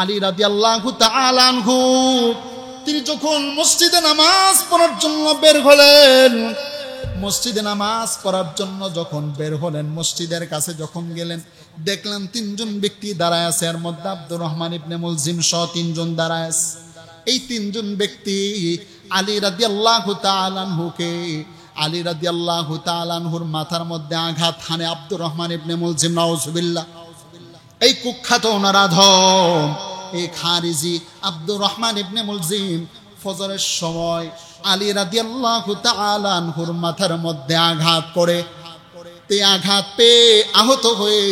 আলী রাদিয়াল্লাহু তাআলা আনহু তিনি যখন মসজিদে নামাজ পড়ার জন্য বের হলেন, মসজিদে নামাজ পড়ার জন্য যখন বের হলেন, মসজিদের কাছে যখন গেলেন, দেখলেন তিনজন ব্যক্তি দাঁড়ায় আছে। এর মধ্যে আব্দুর রহমান ইবনে মুলজিম সহ তিনজন দাঁড়ায় আছে। এই তিনজন ব্যক্তি আলী রাদিয়াল্লাহু তাআলা আনহুকে, আলী রাদিয়াল্লাহু তাআলা আনহুর মাথার মধ্যে আঘাত হানে আব্দুর রহমান ইবনে মুলজিম, নাউজুবিল্লাহ। এই কুখ্যাত নরাধম এই খারিজি আব্দুর রহমান ইবনে মুলজিম ফজরের সময় আলী রাদিয়াল্লাহু তাআলা আনহুর মাথার মধ্যে আঘাত করে, তে আঘাত পেয়ে আহত হয়ে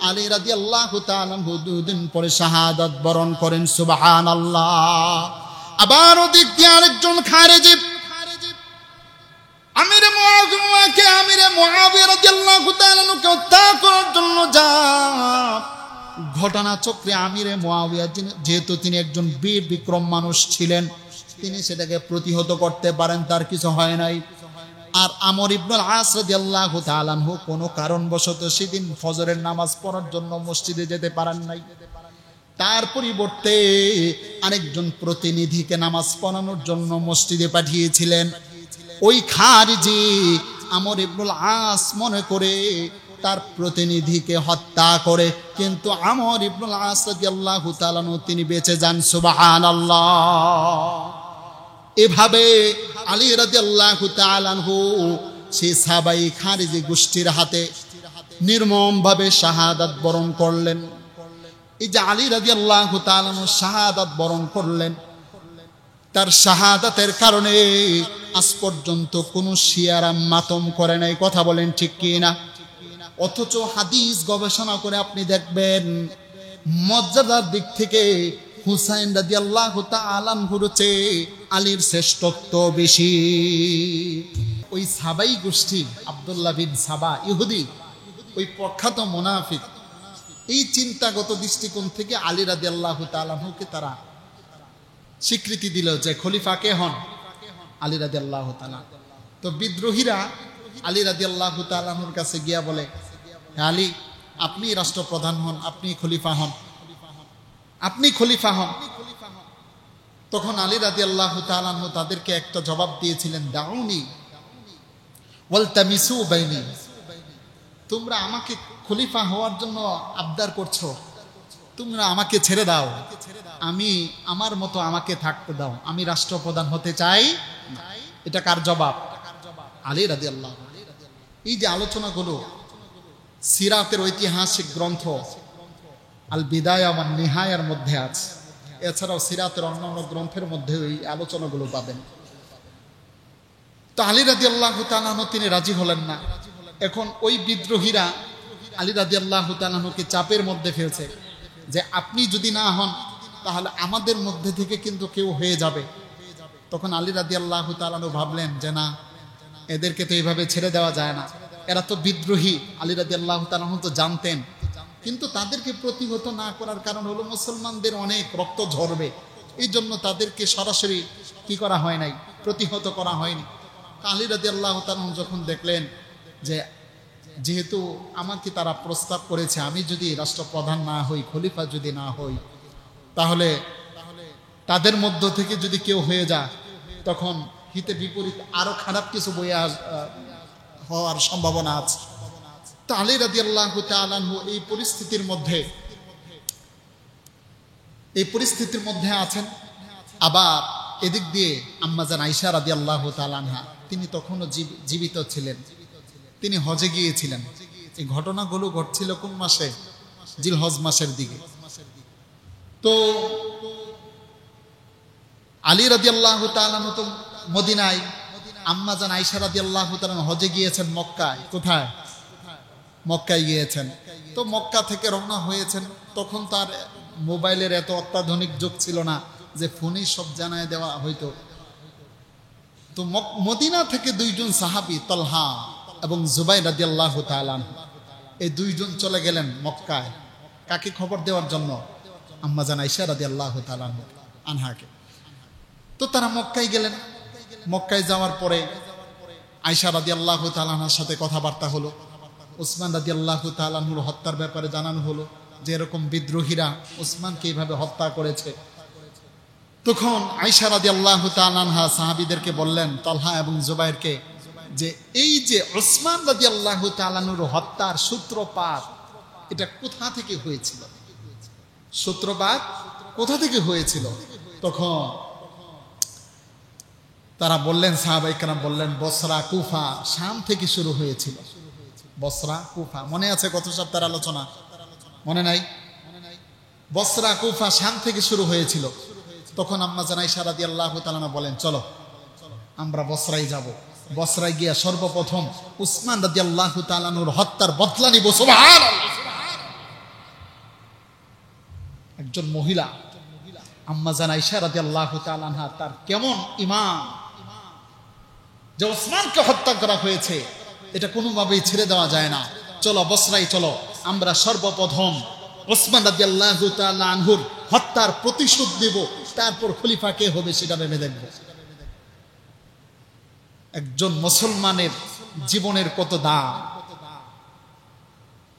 আলী রাদিয়াল্লাহু তাআলা আনহু দুদিন পরে শাহাদাত বরণ করেন। সুবহানাল্লাহ। আবার ওদিক দিয়ে আরেকজন খারিজি আমিরে মুআবিয়া রাদিয়াল্লাহু তাআলা আনহুকে হত্যা করার জন্য ঘটনা চক্রে আমিরে মুআবিয়া যেহেতু তিনি একজন বীর বিক্রম মানুষ ছিলেন, তিনি সেটাকে প্রতিহত করতে পারেন, তার কিছু হয় নাই। আর আমর ইবনুল আস রাদিয়াল্লাহু তাআলা আনহু কোনো কারণবশত সেদিন ফজরের নামাজ পড়ার জন্য মসজিদে যেতে পারেন নাই। তার পরিবর্তে আরেকজন প্রতিনিধিকে নামাজ পড়ানোর জন্য মসজিদে পাঠিয়েছিলেন। ওই খারিজি আমর ইবনুল আস মনে করে তার প্রতিনিধিকে হত্যা করে, কিন্তু আমর ইবনুল আস রাদিয়াল্লাহু তাআলা আনহু তিনি বেঁচে যান। সুবহানাল্লাহ। এভাবে আলী রাদিয়াল্লাহু তাআলা আনহু সেই সাহাবাই খারিজি গোষ্ঠীর হাতে নির্মমভাবে শাহাদাত বরণ করলেন। এই যে আলী রাদিয়াল্লাহু তাআলা আনহু শাহাদাত বরণ করলেন, তার শাহাদাতের কারণে আজ পর্যন্ত কোনো শিয়ারা মাতম করে নাই। কথা বলেন ঠিক কি না? অথচ হাদিস গবেষণা করে আপনি দেখবেন মর্যাদার দিক থেকে হুসাইন রাদিয়াল্লাহু তাআলা আনহুর চেয়ে আলীর শ্রেষ্ঠত্ব বেশি। ওই সাবাই গোষ্ঠী আব্দুল্লাহ বিন সাবা ইহুদি, ওই প্রখ্যাত মুনাফিক, এই চিন্তাগত দৃষ্টিকোণ থেকে আলী রাদিয়াল্লাহু তাআলা আনহুকে তারা স্বীকৃতি দিল যে খলিফা কে হন? আলী রাদিয়াল্লাহু তাআলা। তো বিদ্রোহীরা আলী রাদিয়াল্লাহু তাআলা আনহুর কাছে গিয়া বলে, আলী আপনি রাষ্ট্রপ্রধান হন, আপনি খলিফা হন, আপনি খলিফা হন। তখন আলী রাদিয়াল্লাহু তাআলা আনহু তাদেরকে একটা জবাব দিয়েছিলেন, দাউনি ওয়ালতামিসু বাইনি, তোমরা আমাকে খলিফা হওয়ার জন্য আবদার করছো, তোমরা আমাকে ছেড়ে দাও, আমি আমার মতো আমাকে থাকতে দাও, আমি রাষ্ট্রপ্রধান হতে চাই। এটা কার জবাব? আলী রাদিয়াল্লাহু। এই যে আলোচনাগুলো সিরাতের ঐতিহাসিক গ্রন্থ আল বিদায়া ওয়ান নিহায়ার মধ্যে আছে, এছাড়াও সিরাতের অন্যান্য গ্রন্থের মধ্যে এই আলোচনাগুলো পাবেন। তো আলী রাদিয়াল্লাহু তাআলা আনহু তিনি রাজি হলেন না। এখন ওই বিদ্রোহীরা আলী রাদিয়াল্লাহু তাআলা আনহুকে চাপের মধ্যে ফেলছে যে আপনি যদি না হন তাহলে আমাদের মধ্যে থেকে কিন্তু কেউ হয়ে যাবে। তখন আলী রাদিয়াল্লাহু তাআলা আনহু ভাবলেন যে না, এদেরকে তো এইভাবে ছেড়ে দেওয়া যায় না, এরা তো বিদ্রোহী। আলী রাদিয়াল্লাহু তাআলা আনহু তো জানতেন, কিন্তু তাদেরকে প্রতিহত না করার কারণ হলো মুসলমানদের অনেক রক্ত ঝরবে, এই জন্য তাদেরকে সরাসরি কি করা হয় নাই, প্রতিহত করা হয়নি। আলী রাদিয়াল্লাহু তাআলা যখন দেখলেন যে যেহেতু আমাকে তারা প্রস্তাব করেছে, আমি যদি রাষ্ট্রপ্রধান না হই, খলিফা যদি না হই, তাহলে তাদের মধ্য থেকে যদি কেউ হয়ে যায় তখন হিতে বিপরীত আরো খারাপ কিছু বয়ে হওয়ার সম্ভাবনা আছে। তো আলী রাদিয়াল্লাহু তাআলা আনহু এই পরিস্থিতির মধ্যে আছেন। আবার এদিক দিয়ে আম্মাজান আয়েশা রাদিয়াল্লাহু তাআলা আনহা তিনি তখনও জীবিত ছিলেন, তিনি হজে গিয়েছিলেন। এই ঘটনাগুলো ঘটছিল কোন মাসে? জিলহজ মাসের দিকে। তো আলী রাদিয়াল্লাহু তাআলা আনহু তো মদিনায়, আম্মাজান আয়েশা রাদিয়াল্লাহু তাআলা হজে গিয়েছেন মক্কায়। কোথায়? মক্কায় গিয়েছেন। তো মক্কা থেকে রওনা হয়েছেন। তখন তার মোবাইলের এত অত্যাধুনিক যুগ ছিল না যে ফোনেই সব জানায় দেওয়া হইতো। তো মদিনা থেকে দুইজন সাহাবী তালহা এবং জুবাইর রাদিয়াল্লাহু তাআলা আনহু, এই দুইজন চলে গেলেন মক্কায়। কাকে খবর দেওয়ার জন্য? আম্মাজান আয়েশা রাদিয়াল্লাহু তাআলা আনহাকে। তো তারা মক্কায় গেলেন। মক্কায় যাওয়ার পরে আয়েশা রাদিয়াল্লাহু তাআলা আনহার সাথে কথাবার্তা হলো, উসমান রাদিয়াল্লাহু তাআলা আনহুর হত্যার ব্যাপারে জানানো হলো, যে এরকম বিদ্রোহীরা উসমানকে এইভাবে হত্যা করেছে। তখন আয়েশা রাদিয়াল্লাহু তাআলা আনহা সাহাবীদেরকে বললেন, তালহা এবং জুবাইরকে, যে এই যে উসমান রাদিয়াল্লাহু তাআলা আনহুর হত্যার সূত্রপাত এটা কোথা থেকে হয়েছিল, সূত্রপাত কোথা থেকে হয়েছিল? তখন তারা বললেন, সাহাবায়ে কেরাম বললেন, বসরা, কুফা, শাম থেকে শুরু হয়েছিল। বসরা, কুফা, মনে আছে গত সপ্তাহের আলোচনা? মনে নাই? বসরা, কুফা, শাম থেকে শুরু হয়েছিল। তখন আম্মা জান আয়েশা রাদিয়াল্লাহু তাআলা বলেন, চলো আমরা বসরায় যাব, বসরায় গিয়া সর্বপ্রথম উসমান রাদিয়াল্লাহু তাআলা আনহুর হত্যার বদলা নিব। সুবহানাল্লাহ। একজন মহিলা আম্মা জান আয়েশা রাদিয়াল্লাহু তাআলা আনহা, তার কেমন ঈমান যে উসমানকে হত্যা করা হয়েছে, এটা কোনোভাবেই ছেড়ে দেওয়া যায় না। চলো বসরায় চলো, আমরা সর্বপ্রথম উসমান রাদিয়াল্লাহু তাআলা আনহুর হত্যার প্রতিশোধ নেব, তারপর খলিফা কে হবে সেটা ভেবে দেখব। একজন মুসলমানের জীবনের কত দাম!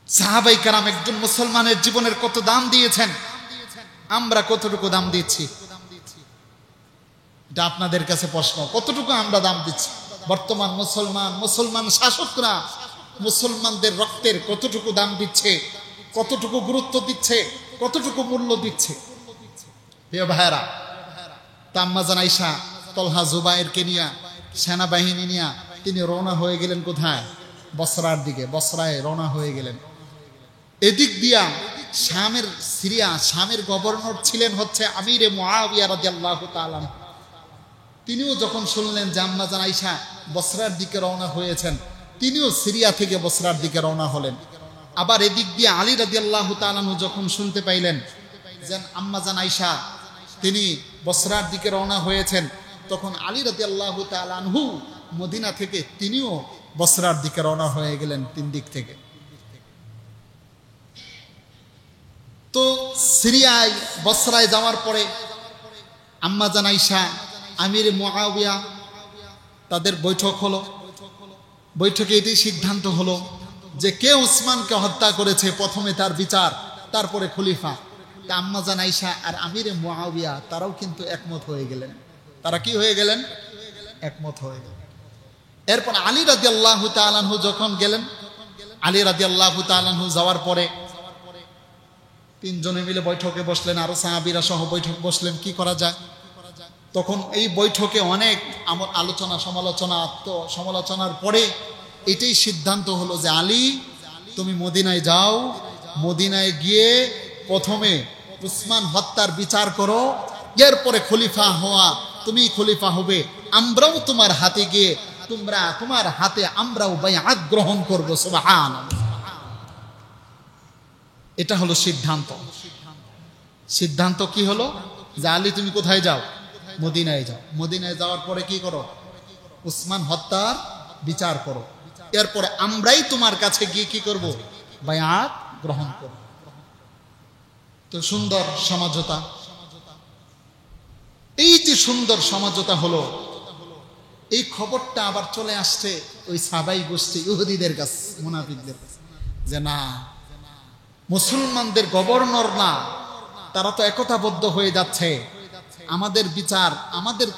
সাহাবায়ে কেরাম একজন মুসলমানের জীবনের কত দাম দিয়েছেন, আমরা কতটুকু দাম দিচ্ছি? এটা আপনাদের কাছে প্রশ্ন, কতটুকু আমরা দাম দিচ্ছি? বর্তমান মুসলমান শাসকরা মুসলমানদের রক্তের কতটুকু দাম দিচ্ছে, কতটুকু গুরুত্ব দিচ্ছে, কতটুকু মূল্য দিচ্ছে? প্রিয় ভাইয়েরা, তা আম্মা জান আয়েশা তালহা জুবাইরকে নিয়ে, সেনাবাহিনী নিয়ে তিনি রওনা হয়ে গেলেন কোথায়? বসরার দিকে। বসরায় রওনা হয়ে গেলেন। এদিক দিয়া শামের গভর্নর ছিলেন হচ্ছে আমিরে মুআবিয়া রাদিয়াল্লাহু তাআলা। তিনিও যখন শুনলেন যে আম্মা জান আয়েশা বসরার দিকে রওনা হয়েছেন, তিনিও সিরিয়া থেকে বসরার দিকে রওনা হলেন। আবার এদিক দিয়ে আলী রাদিয়াল্লাহু তাআলা যখন শুনতে পাইলেন যে আম্মা জান আয়েশা তিনি বসরার দিকে রওনা হয়েছেন, তখন আলী রাদিয়াল্লাহু তাআলা আনহু মদিনা থেকে তিনিও বসরার দিকে রওনা হয়ে গেলেন, তিন দিক থেকে। তো সিরিয়ায় বসরায় যাওয়ার পরে আম্মা জান আয়েশা, আমির মুআবিয়া, তাদের বৈঠক হলো। বৈঠকে এটি সিদ্ধান্ত হলো যে কে উসমানকে হত্যা করেছে প্রথমে তার বিচার, তারপরে খলিফা। তা আম্মা জান আয়েশা আর আমিরে মুআবিয়া তারাও কিন্তু একমত হয়ে গেলেন। তারা কি হয়ে গেলেন? একমত হয়ে গেলেন। এরপর আলী রাদিয়াল্লাহু তাআলা আনহু যখন গেলেন, আলী রাদিয়াল্লাহু তাআলা আনহু যাওয়ার পরে তিনজনে মিলে বৈঠকে বসলেন, আরো সাহাবীরা সহ বৈঠক বসলেন কি করা যায়। তখন এই বৈঠকে অনেক আলোচনা সমালোচনার পরে এটাই সিদ্ধান্ত হলো যে আলী, তুমি মদিনায় যাও, মদিনায় গিয়ে প্রথমে উসমান হত্যার বিচার করো, এরপরে খলিফা হওয়া, তুমি খলিফা হবে, আমরাও তোমার হাতে গিয়ে তোমার হাতে আমরাও বাইআত গ্রহণ করব। সুবহানাল্লাহ। এটা হলো সিদ্ধান্ত। সিদ্ধান্ত কি হলো? যে আলী তুমি কোথায় যাও? মদিনায় যাও। মদিনায় যাওয়ার পরে কি করো? উসমান হত্যার বিচার করো, এরপরে আমরাই তোমার কাছে গিয়ে কি করব? বাইআত গ্রহণ করব। তো সুন্দর সমঝোতা। এই যে সুন্দর সমঝোতা হলো, এই খবরটা আবার চলে আসছে ওই সাহাবাই গোষ্ঠী ইহুদিদের কাছে, মুনাফিকদের কাছে, যে না, মুসলমানদের গভর্নর না, তারা তো একতাবদ্ধ হয়ে যাচ্ছে, আমাদের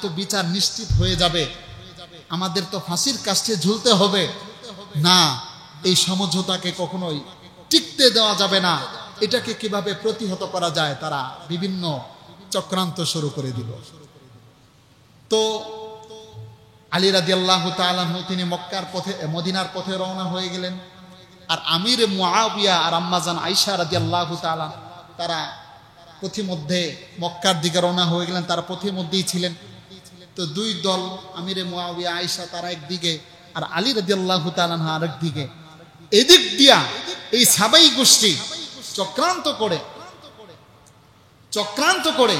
তো বিচার নিশ্চিত হয়ে যাবে, আমাদের তো ফাঁসির কাস্টে ঝুলতে হবে না, এই সমঝোতাকে কখনোই টিকতে দেওয়া যাবে না, এটাকে কিভাবে প্রতিহত করা যায় তারা বিভিন্ন চক্রান্ত শুরু করে দিল। তো আলী রাদিয়াল্লাহু তাআলা তিনি মদিনার পথে রওনা হয়ে গেলেন, আর আমির মুআবিয়া আর আম্মা জান আয়েশা রাদিয়াল্লাহু তাআলা তারা পথিমধ্যে মক্কার দিকে রওনা হয়ে গেলেন, তারা পথিমধ্যেই ছিলেন। তো দুই দল, আমিরে মুআবিয়া আয়েশা তারা একদিকে আর আলী রাদিয়াল্লাহু তাআলা আরেক দিকে। এদিক দিয়া এই সাহাবাই গোষ্ঠী চক্রান্ত করে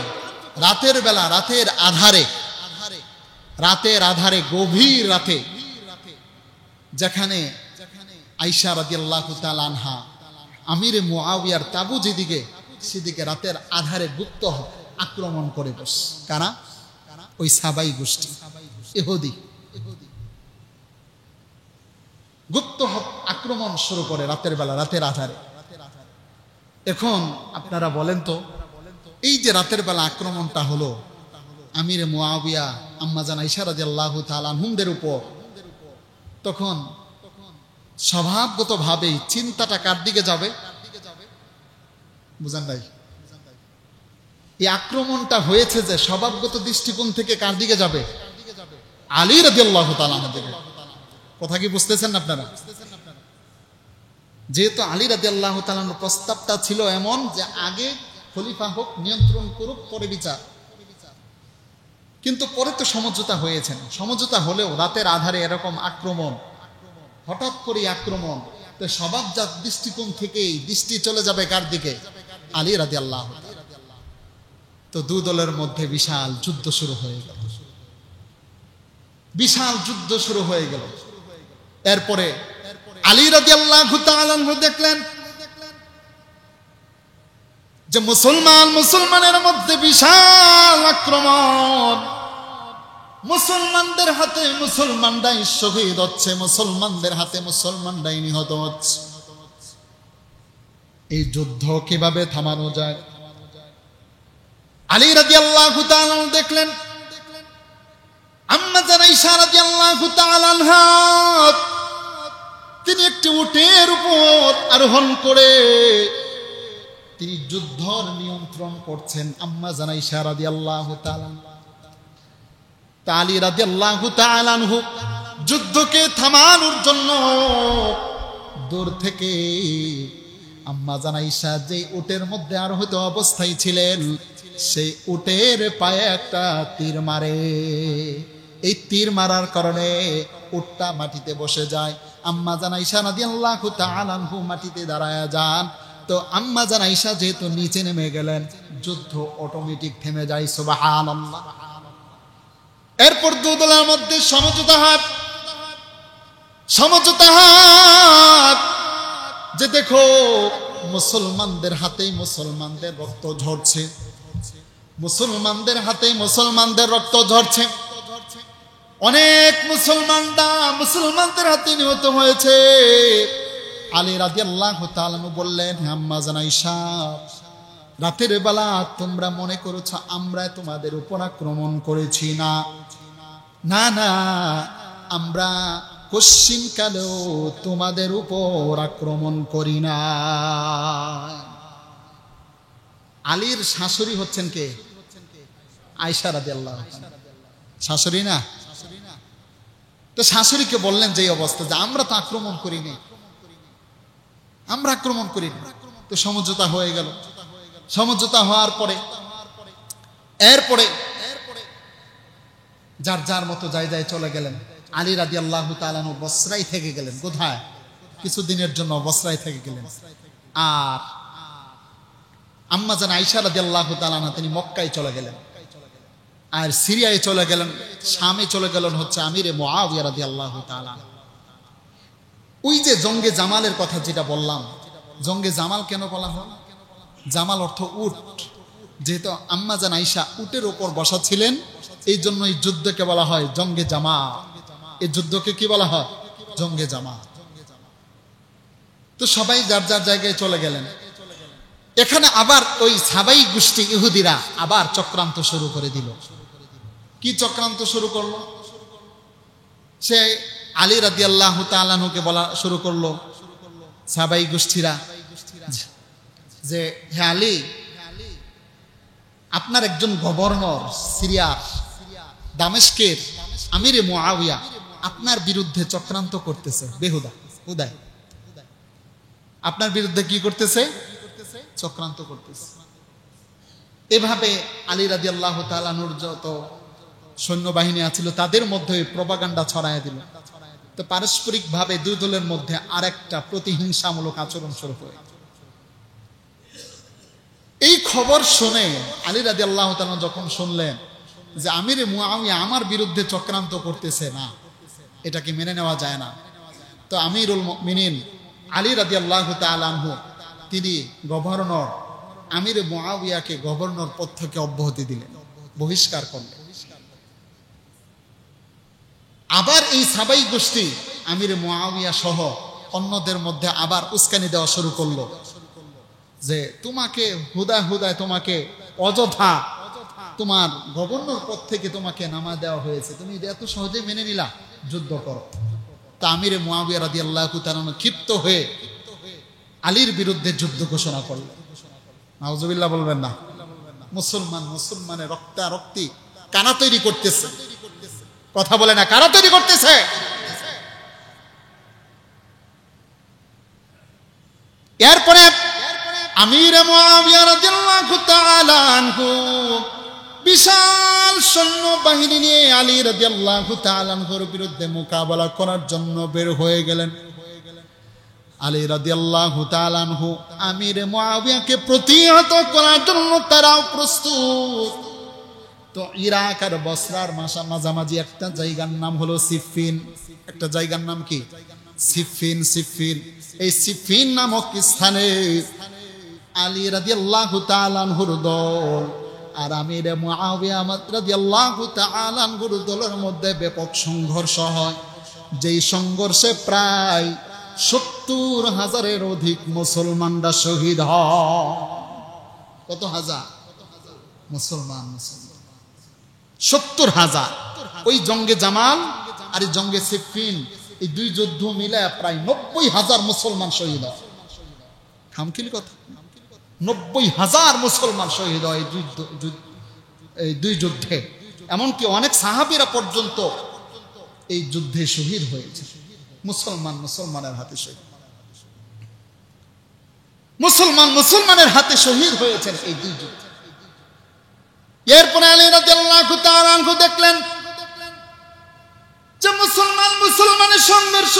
রাতের বেলা, রাতের আধারে গভীর রাতে, যেখানে আয়েশা রাদিয়াল্লাহু তাআলা আনহা আমিরে মুআবিয়ার তাবু যেদিকে, সেদিকে রাতের আধারে গুপ্ত আক্রমণ করে বস। কারা? ওই সাহাবাই গোষ্ঠী ইহুদি গুপ্ত আক্রমণ শুরু করে রাতের বেলা, রাতের আধারে। এখন আপনারা বলেন তো, এই যে রাতের বেলা আক্রমণটা হলো আমিরে মুআবিয়া আম্মা জান আয়েশা রাদিয়াল্লাহু তাআলা আনহুদের উপর, তখন স্বভাবগতভাবেই চিন্তাটা কার দিকে যাবে? বুঝেন নাই? এই আক্রমণটা হয়েছে যে স্বভাবগত দৃষ্টিকোণ থেকে কার দিকে যাবে? আলী রাদিয়াল্লাহু তাআলা আনহুর দিকে। কথা কি বুঝতেছেন আপনারা? যেহেতু আলী রাদিয়াল্লাহু তাআলা আনহুর প্রস্তাবটা ছিল এমন যে আগে খলিফা হোক, নিয়ন্ত্রণ করুক, পরে বিচার। কিন্তু পরে তো সমঝোতা হয়েছেন। সমঝোতা হলেও রাতের আধারে এরকম আক্রমণ, হঠাৎ করে আক্রমণ, তো স্বভাবজাত দৃষ্টিকোণ থেকেই দৃষ্টি চলে যাবে কার দিকে? আলী রাদিয়াল্লাহু তাআলা। তো দুই দলের মধ্যে বিশাল যুদ্ধ শুরু হয়ে গেল। বিশাল যুদ্ধ শুরু হয়ে গেল। এরপরে আলী রাদিয়াল্লাহু তাআলা আনহু দেখলেন যে মুসলমানের মধ্যে বিশাল আক্রমণ, মুসলমানদের হাতে মুসলমানরাই শহীদ হচ্ছে, মুসলমানদের হাতে মুসলমানরাই নিহত হচ্ছে। এই যুদ্ধ কিভাবে থামানো যায়? আলী রাদিয়াল্লাহু তাআলা দেখলেন আম্মা জান আয়েশা রাদিয়াল্লাহু তাআলা আনহা তিনি একটি উটের উপর আরোহণ করে তিনি যুদ্ধর নিয়ন্ত্রণ করছেন। আম্মা জান আয়েশা রাদিয়াল্লাহু তাআলা, আলী রাদিয়াল্লাহু তাআলা আনহু যুদ্ধকে থামানোর জন্য দূর থেকে আম্মা জান আয়েশা যে উটের মধ্যে আরোহিত অবস্থায় ছিলেন সেই উটের পায়ে একটা তীর মারে। এই তীর মারার কারণে উটটা মাটিতে বসে যায়। আম্মা জান আয়েশা রাদিয়াল্লাহু তাআলা আনহু মাটিতে দাঁড়ায়া যান। তো আম্মা জান আয়েশা যেহেতু নিচে নেমে গেলেন, যুদ্ধ অটোমেটিক থেমে যায়। সুবহানাল্লাহ। এরপর দুই দলের মধ্যে সমঝোতা হাত যে দেখো মুসলমানদের হাতেই মুসলমানদের রক্ত ঝরছে, মুসলমানদের হাতেই মুসলমানদের রক্ত ঝরছে। অনেক মুসলমানদের হাতে নিহত হয়েছে। আলী রাদিয়াল্লাহু তাআলা বললেন, হে আম্মা জান আয়েশা, রাতের বেলা তোমরা মনে করেছ আমরা তোমাদের উপর আক্রমণ করেছি। না না না, আমরা কশ্চিনকালেও তোমাদের উপর আক্রমণ করি না। আলীর শাশুড়ি হচ্ছেন কে? আয়েশা রাদিয়াল্লাহু তাআলা। শাশুড়ি না? তো শাশুড়িকে বললেন যে অবস্থা, যে আমরা তো আক্রমণ করিনি, আমরা আক্রমণ করিনি। তো সমঝোতা হয়ে গেল। সমঝোতা হওয়ার পরে এরপরে যার যার মতো জায়গায় চলে গেলেন। আলী রাদিয়াল্লাহু তাআলা বসরায় থেকে গেলেন। কোথায়? কিছুদিনের জন্য বসরায় থেকে গেলেন। আর আম্মা জান আয়েশা রাদিয়াল্লাহু তাআলা তিনি মক্কায় চলে গেলেন। আর সিরিয়ায় চলে গেলেন, শামে চলে গেলেন হচ্ছে আমিরে মুআবিয়া রাদিয়াল্লাহু তাআলা। ওই যে জঙ্গে জামালের কথা যেটা বললাম, জঙ্গে জামাল কেন বলা হয়? জামাল অর্থ উট। যেহেতু আম্মা জান আয়েশা উটের উপর বসা ছিলেন, এই জন্য এই যুদ্ধকে বলা হয় জঙ্গে জামা। এই যুদ্ধকে কি বলা হয়? জঙ্গে জামা। তো সবাই যার যার জায়গায় চলে গেলেন। এখানে আবার ওই সাবাই গোষ্ঠী ইহুদিরা আবার চক্রান্ত শুরু করে দিল। কি চক্রান্ত শুরু করলো? সে আলী রাদিয়াল্লাহু তাআলা আনহুকে বলা শুরু করলো সাবাই গোষ্ঠীরা যে, হে আলী, আপনার একজন গভর্নর সিরিয়ার দামেস্কের আমিরে মুআবিয়া আপনার বিরুদ্ধে চক্রান্ত করতেছে। বেহুদা উদয় আপনার বিরুদ্ধে কি করতেছে? চক্রান্ত করতেছে। এভাবে আলী রাদিয়াল্লাহু তাআলা আনহুর যত সৈন্যবাহিনী আছিল তাদের মধ্যে প্রপাগান্ডা ছড়ায় দিল। তো পারস্পরিক ভাবে দুই দলের মধ্যে আরেকটা প্রতিহিংসামূলক আচরণ শুরু হয়। এই খবর শুনে আলী রাদিয়াল্লাহু তাআলা যখন শুনলেন যে আমিরে মুআবিয়া আমার বিরুদ্ধে চক্রান্ত করতেছে, না, এটাকে মেনে নেওয়া যায় না। তো আমিরুল মুমিনিন আলী রাদিয়াল্লাহু তাআলা আনহু তিনি গভর্নর আমিরে মুআবিয়াকে গভর্নর পদ থেকে অব্যাহতি দিলেন, বহিষ্কার করলেন। আবার এই সাবাই গোষ্ঠী আমিরে মুআবিয়া সহ অন্যদের মধ্যে আবার উস্কানি দেওয়া শুরু করলো যে তোমাকে হুদায় তোমাকে অযথা তোমার গভর্নর পদ থেকে তোমাকে নামা দেওয়া হয়েছে, তুমি এত সহজে মেনে নিলা, যুদ্ধ করো। তা আমিরে মুআবিয়া রাদিয়াল্লাহু তাআলা ক্ষিপ্ত হয়ে আলীর বিরুদ্ধে যুদ্ধ ঘোষণা করলেন। নাউজুবিল্লাহ বলবেন না। মুসলমানের রক্তারক্তি কারা তৈরি করতেছে? কথা বলে না, কারা তৈরি করতেছে? এরপরে আমিরে মুআবিয়া রাদিয়াল্লাহু তাআলা আনহু বিশাল সৈন্য বাহিনী নিয়ে আলী রাদিয়াল্লাহু তাআলা আনহুর বিরুদ্ধে মোকাবেলা করার জন্য বের হয়ে গেলেন। আলী রাদিয়াল্লাহু তাআলা আনহু আমিরে মুআবিয়াকে প্রতিহত করার জন্য তারাও প্রস্তুত। তো ইরাক আর বসরার মাঝামাঝি একটা জায়গার নাম হলো সিফিন। একটা জায়গার নাম কি? সিফিন। এই সিফিন নামক স্থানে আলী রাদিয়াল্লাহু তাআলা আনহুর দল আর আমিরে মুআবিয়া রাদিয়াল্লাহু তাআলা আনহুর দলের মধ্যে ব্যাপক সংঘর্ষ হয়। যেই সংঘর্ষে প্রায় 70,000-এর অধিক মুসলমানরা শহীদ হয়। কত হাজার মুসলমান? 70,000। ওই জঙ্গে জামাল আর এই জঙ্গে সিফিন, এই দুই যুদ্ধ মিলে প্রায় 90,000 মুসলমান শহীদ হয়। খামখিলি কথা, 90,000 মুসলমান শহীদ হয় এই দুই যুদ্ধে। এমনকি অনেক সাহাবীরা পর্যন্ত এই যুদ্ধে শহীদ হয়েছে। মুসলমানের হাতে শহীদ, মুসলমানের হাতে শহীদ হয়েছেন এই দুই যুদ্ধে। এরপরে আলী রাদিয়াল্লাহু তাআলা আনহু দেখলেন যে মুসলমানের সংঘর্ষ,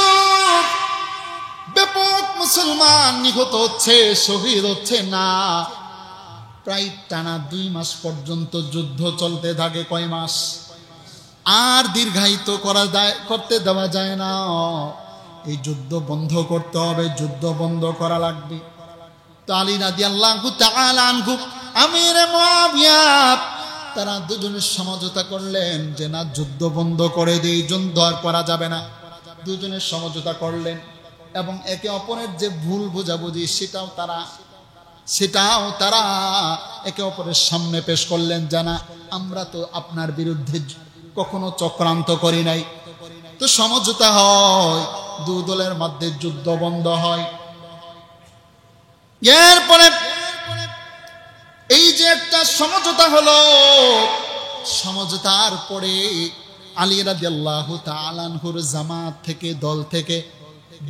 ব্যাপক মুসলমান নিহত হচ্ছে, শহীদ হচ্ছে না। প্রায় টানা 2 মাস পর্যন্ত যুদ্ধ চলতে থাকে। কয় মাস? আর দীর্ঘায়িত করতে দেওয়া যায় না। এই যুদ্ধ বন্ধ করতে হবে, যুদ্ধ বন্ধ করা লাগবে। তো আলী রাদিয়াল্লাহু তাআলা আনহু আমিরে মুআবিয়া তারা দুজনের সমঝোতা করলেন যে না, যুদ্ধ বন্ধ করে দেই, যুদ্ধ আর করা যাবে না। দুজনের সমঝোতা করলেন এবং একে অপরের যে ভুল বোঝাবুঝি সেটাও তারা একে অপরের সামনে পেশ করলেন। জানা, আমরা তো আপনার বিরুদ্ধে কখনো চক্রান্ত করি নাই। তো সমঝোতা হয়, দুই দলের মধ্যে যুদ্ধ বন্ধ হয়। এরপরে এই যে একটা সমঝোতা হলো, সমঝোতার পরে আলী রাদিয়াল্লাহু তাআলা আনহুর জামাত থেকে, দল থেকে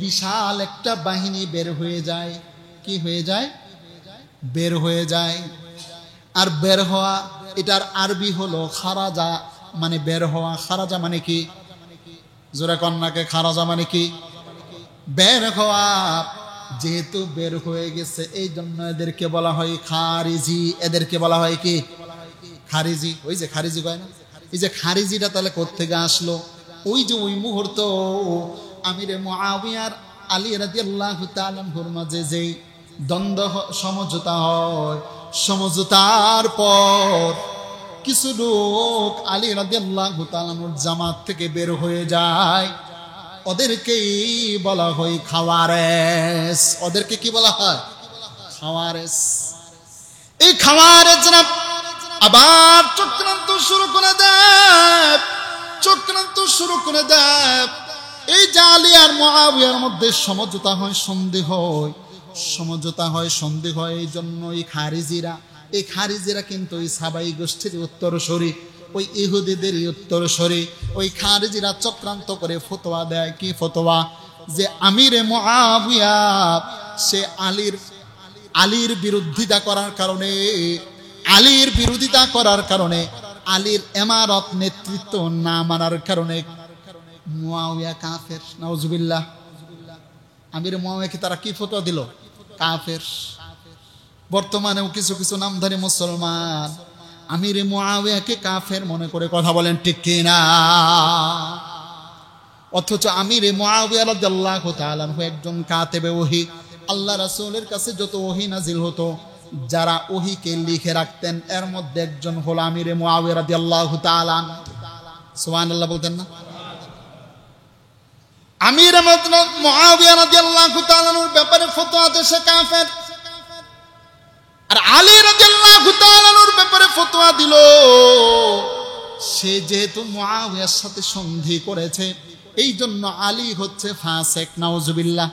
বিশাল একটা বাহিনী বের হয়ে যায়। কি হয়ে যায়? বের হয়ে যায়। আর বের হওয়া, এটার আরবি হলো খারাজা, মানে বের হওয়া। খারাজা মানে কি? জোরে কন্যাকে, খারাজা মানে কি? বের হওয়া। যেহেতু বের হয়ে গেছে, এই জন্য এদেরকে বলা হয় খারিজি। এদেরকে বলা হয় কি? খারিজি। ওই যে খারিজি কয় না, এই যে খারিজিটা তাহলে কোত্থেকে আসলো? ওই যে ওই মুহূর্ত আমিরে মুআবিয়ার আলী রাদিয়াল্লাহু তাআলা আনহুর মাঝে যেই দ্বন্দ্ব সমঝোতা হয়, সমঝোতার পর কিছু লোক আলী রাদিয়াল্লাহু তাআলা আনহুর জামাত থেকে বের হয়ে যায়। ওদেরকেই বলা হয় খাওয়ারেজ। ওদেরকে কি বলা হয়? খাওয়ারেজ। এই খাওয়ারেজরা আবার চক্রান্ত শুরু করে দেয়। এই যে আলী আর মুআবিয়ার মধ্যে সমঝোতা হয়, সন্ধি হয়। এই জন্য এই খারিজিরা কিন্তু ওই সাবাই গোষ্ঠীর উত্তরসূরি, ওই ইহুদিদেরই উত্তরসূরি। ওই খারিজিরা চক্রান্ত করে ফতোয়া দেয়। কি ফতোয়া? যে আমিরে মুআবিয়া সে আলীর বিরোধিতা করার কারণে আলীর ইমারত নেতৃত্ব না মানার কারণে মুআবিয়া কাফের। নাউজুবিল্লাহ। আমিরে মুআবিয়াকে তারা কি ফতোয়া দিল? কাফের। বর্তমানেও কিছু কিছু নামধারী মুসলমান আমিরে মুআবিয়াকে কাফের মনে করে কথা বলেন, ঠিক কি না? অথচ আমিরে মুআবিয়া রাদিয়াল্লাহু তাআলা আনহু একজন কাতেবে ওহী। আল্লাহ রাসূলের কাছে যত ওহী নাজিল হতো, যারা ওহীকে লিখে রাখতেন, এর মধ্যে একজন হলো আমিরে মুআবিয়া রাদিয়াল্লাহু তাআলা। সুবহানাল্লাহ বলতেন না? আমিরে মুআবিয়া রাদিয়াল্লাহু তাআলার ব্যাপারে ফতোয়া দেশে কাফের। আর আলী রাদিয়াল্লাহু তাআলা আনহুর ব্যাপারে ফতোয়া দিল, সে যেহেতু মুআবিয়ার সাথে সন্ধি করেছে, এই জন্য আলী হচ্ছে ফাসেক, নাউজুবিল্লাহ।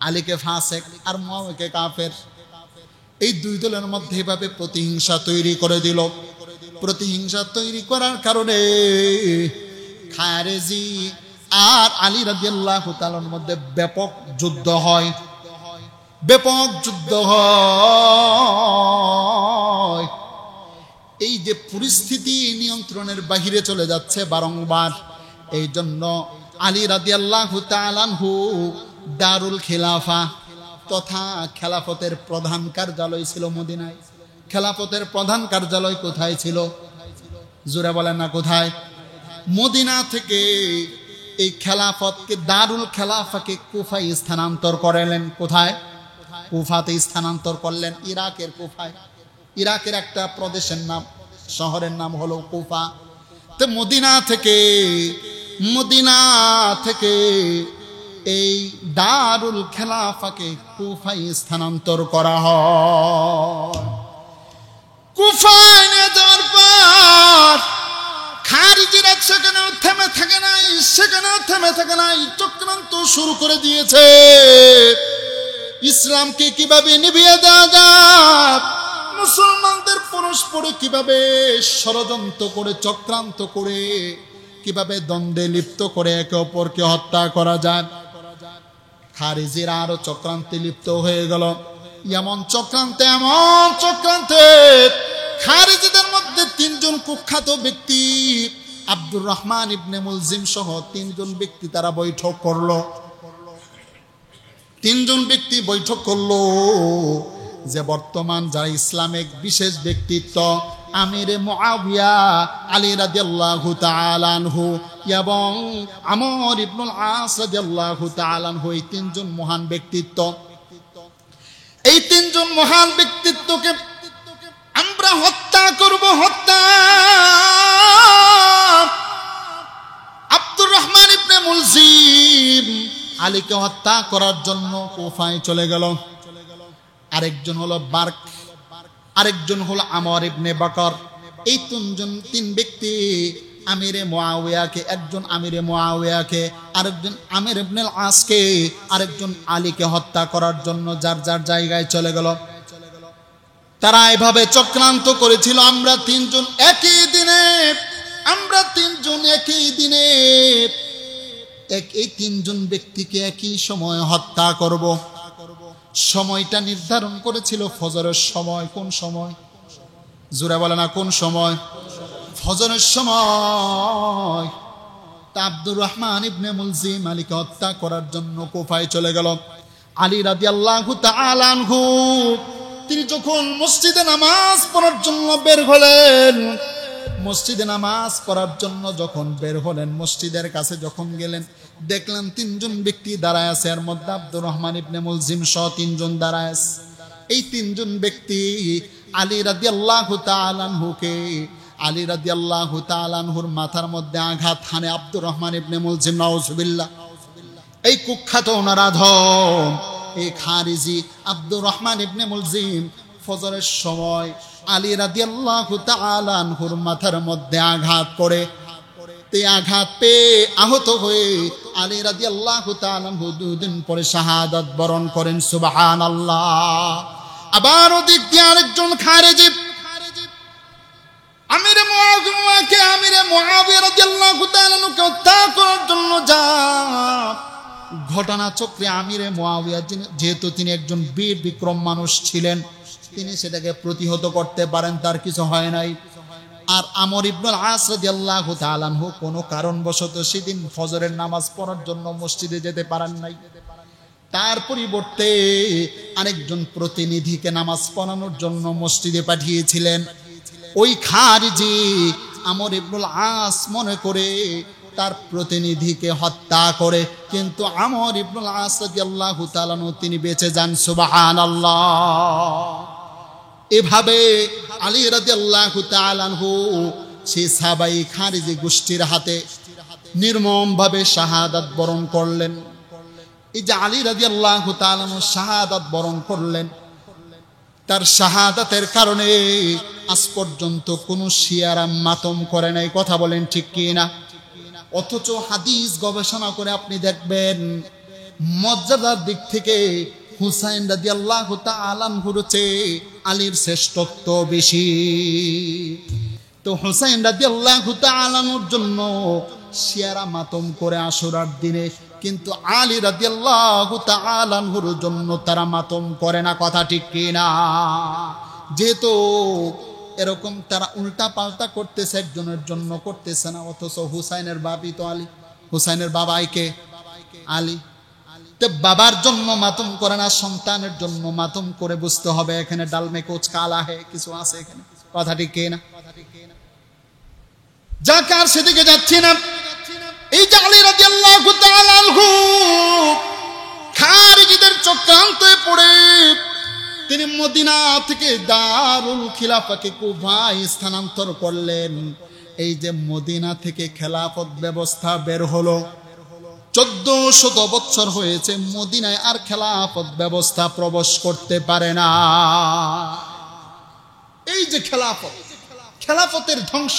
আলীকে ফাসেক আর মুআবিয়াকে কাফের। এই দুই দলের মধ্যে এভাবে প্রতিহিংসা তৈরি করে দিল। প্রতিহিংসা তৈরি করার কারণে খারেজি আর আলী রাদিয়াল্লাহু তাআলার মধ্যে ব্যাপক যুদ্ধ হয়, ব্যাপক যুদ্ধ হয়। এই যে পরিস্থিতি নিয়ন্ত্রণের বাহিরে চলে যাচ্ছে বারংবার, এই জন্য আলী রাদিয়াল্লাহু তাআলা আনহু দারুল খিলাফা তথা খেলাফতের প্রধান কার্যালয় ছিল মদিনায়। খেলাফতের প্রধান কার্যালয় কোথায় ছিল? জোরে বলেন না কোথায়? মদিনা থেকে এই খেলাফতকে, দারুল খেলাফাকে কুফায় স্থানান্তর করলেন। কোথায়? কুফাতে স্থানান্তর করলেন, ইরাকের কুফায়। ইরাকের একটা প্রদেশের নাম, শহরের নাম হলো কুফা। তো মদিনা থেকে এই দারুল খেলাফাকে কুফায় স্থানান্তর করা হয়। কুফায় নিয়ে যাওয়ার পর খারিজিরা সেখানেও থেমে থাকে নাই, চক্রান্ত শুরু করে দিয়েছে। ইসলামকে কিভাবে নিভিয়ে দেওয়া যায়, মুসলমানদের পরস্পরে কিভাবে ষড়যন্ত্র করে, চক্রান্ত করে, কিভাবে দ্বন্দ্বে লিপ্ত করে একে অপরকে হত্যা করা যায়। খারিজিরা আরো চক্রান্তে লিপ্ত হয়ে গেল। এমন চক্রান্তে খারিজিদের মধ্যে তিনজন কুখ্যাত ব্যক্তি, আব্দুর রহমান ইবনে মুলজিম সহ তিনজন ব্যক্তি তারা বৈঠক করলো যে বর্তমান যারা ইসলামিক বিশেষ ব্যক্তিত্ব, আমিরে মুআবিয়া আলী রাদিয়াল্লাহু তাআলা আনহু এবং আমর ইবনুল আস রাদিয়াল্লাহু তাআলা আনহু, এই তিনজন মহান ব্যক্তিত্ব, এই তিনজন মহান ব্যক্তিত্বকে আমরা হত্যা করব। আব্দুর রহমান ইবনে মুলজিম আলীকে হত্যা করার জন্য কুফায় চলে গেল। আরেকজন হলো বার্ক, আরেকজন হলো আমর ইবনে বকর। এই তিন ব্যক্তি আমিরে মুআবিয়াকে, একজন আমিরে মুআবিয়াকে, আরেকজন আমির ইবনুল আসকে, আরেকজন আলীকে হত্যা করার জন্য যার যার জায়গায় চলে গেল। তারা এভাবে চক্রান্ত করেছিল, আমরা তিনজন একই দিনে এই তিনজন ব্যক্তিকে একই সময় হত্যা করব। সময়টা নির্ধারণ করেছিল ফজরের সময়। কোন সময়? জোরে বলে না কোন সময়? ফজরের সময়। তা আব্দুর রহমান ইবনে মুলজিম আলীকে হত্যা করার জন্য কুফায় চলে গেল। আলী রাদিয়াল্লাহু তাআলা আনহু তিনি যখন মসজিদে নামাজ পড়ার জন্য বের হলেন, মসজিদের কাছে যখন গেলেন, দেখলেন তিনজন ব্যক্তি দাঁড়ায় আছে। এর মধ্যে আব্দুর রহমান ইবনে মুলজিম সহ তিনজন দাঁড়ায় আছে। এই তিনজন ব্যক্তি আলী রাদিয়াল্লাহু তাআলা আনহুকে, আলী রাদিয়াল্লাহু তাআলা আনহুর মাথার মধ্যে আঘাত হানে আব্দুর রহমান ইবনে মুলজিম, নাউজুবিল্লাহ। এই কুখ্যাত নরাধম এই খারিজি আব্দুর রহমান ইবনে মুলজিম ফজরের সময় আলী রাদিয়াল্লাহু তাআলা আনহুর মাথার মধ্যে আঘাত করে, তে আঘাত পেয়ে আহত হয়ে আলী রাদিয়াল্লাহু তাআলা আনহু দুদিন পরে শাহাদাত বরণ করেন। সুবহানাল্লাহ। আবার ওদিক দিয়ে আরেকজন খারিজি আমিরে মুআবিয়া রাদিয়াল্লাহু তাআলা আনহুকে হত্যা করার জন্য ঘটনা চক্রে আমিরে মুআবিয়া যেহেতু তিনি একজন বীর বিক্রম মানুষ ছিলেন, তিনি সেটাকে প্রতিহত করতে পারেন, তার কিছু হয় নাই। আর আমর ইবনুল আস রাদিয়াল্লাহু তাআলা আনহু কোনো কারণবশত সেদিন ফজরের নামাজ পড়ার জন্য মসজিদে যেতে পারেন নাই। তার পরিবর্তে আরেকজন প্রতিনিধিকে নামাজ পড়ানোর জন্য মসজিদে পাঠিয়েছিলেন। ওই খারিজি আমর ইবনুল আস মনে করে তার প্রতিনিধিকে হত্যা করে, কিন্তু আমর ইবনুল আস রাদিয়াল্লাহু তাআলা আনহু তিনি বেঁচে যান। সুবহানাল্লাহ। এভাবে আলী রাদিয়াল্লাহু তাআলা আনহু সেই সাহাবাই খারিজি গোষ্ঠীর হাতে নির্মমভাবে শাহাদাত বরণ করলেন। এই যে আলী রাদিয়াল্লাহু তাআলা আনহু শাহাদাত বরণ করলেন, তার শাহাদাতের কারণে আজ পর্যন্ত কোনো শিয়ারা মাতম করে নাই। কথা বলেন ঠিক কি না? অথচ হাদিস গবেষণা করে আপনি দেখবেন মর্যাদার দিক থেকে হুসাইন রাদিয়াল্লাহু তাআলা আনহুর চেয়ে আলীর শ্রেষ্ঠত্ব বেশি। তো হুসাইন রাদিয়াল্লাহু তাআলা আনহুর জন্য শিয়ারা মাতম করে আশুরার দিনে, কিন্তু আলী রাদিয়াল্লাহু তাআলা আনহুর জন্য তারা মাতম করে না। কথা ঠিক কি না? যেহেতু এরকম তারা উল্টা পাল্টা করতেছে, একজনের জন্য করতেছে না, অথচ হুসাইনের বাবি তো আলী, হুসাইনের বাবাইকে আলী। তো বাবার জন্য মাতম করে না, সন্তানের জন্য মাতম করে। বুঝতে হবে এখানে ডালমে কোচ কালা হে কিছু আছে এখানে। কথা ঠিক কি না? যাকে আর সেদিকে যাচ্ছি না। এই যে আলী রাদিয়াল্লাহু তাআলা আনহু খারিজিদের চক্রান্তে পড়ে তিনি মদিনা থেকে দারুল খিলাফাকে কুফায় স্থানান্তর করলেন। এই যে মদিনা থেকে খেলাফত ব্যবস্থা বের হলো, 1400 বছর হয়েছে মদিনায় আর খেলাফত ব্যবস্থা প্রবেশ করতে পারে না। এই যে খেলাফত, খেলাফতের ধ্বংস,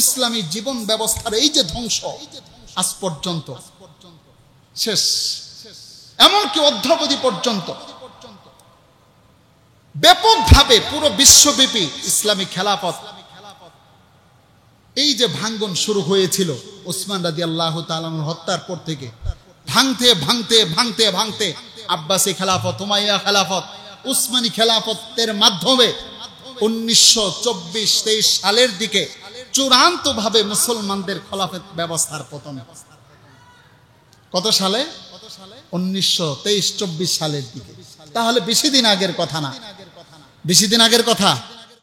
ইসলামী জীবন ব্যবস্থার এই যে ধ্বংস আজ পর্যন্ত শেষ, এমনকি অদ্যাবধি পর্যন্ত ব্যাপকভাবে পুরো বিশ্বব্যাপী ইসলামী খেলাফত এই যে ভাঙ্গন শুরু হয়েছিল ওসমান রাদিয়াল্লাহু তাআলা হত্যার পর থেকে, ভাঙতে ভাঙতে ভাঙতে ভাঙতে আব্বাসী খেলাফত, উমাইয়া খেলাফত, উসমানী খেলাফতের মাধ্যমে 1924-23 সালের দিকে চূড়ান্তভাবে মুসলমানদের খেলাফত ব্যবস্থার পতন। কত সালে? 1923-24 সালের দিকে। তাহলে বেশি দিন আগের কথা না, বেশি দিন আগের কথা।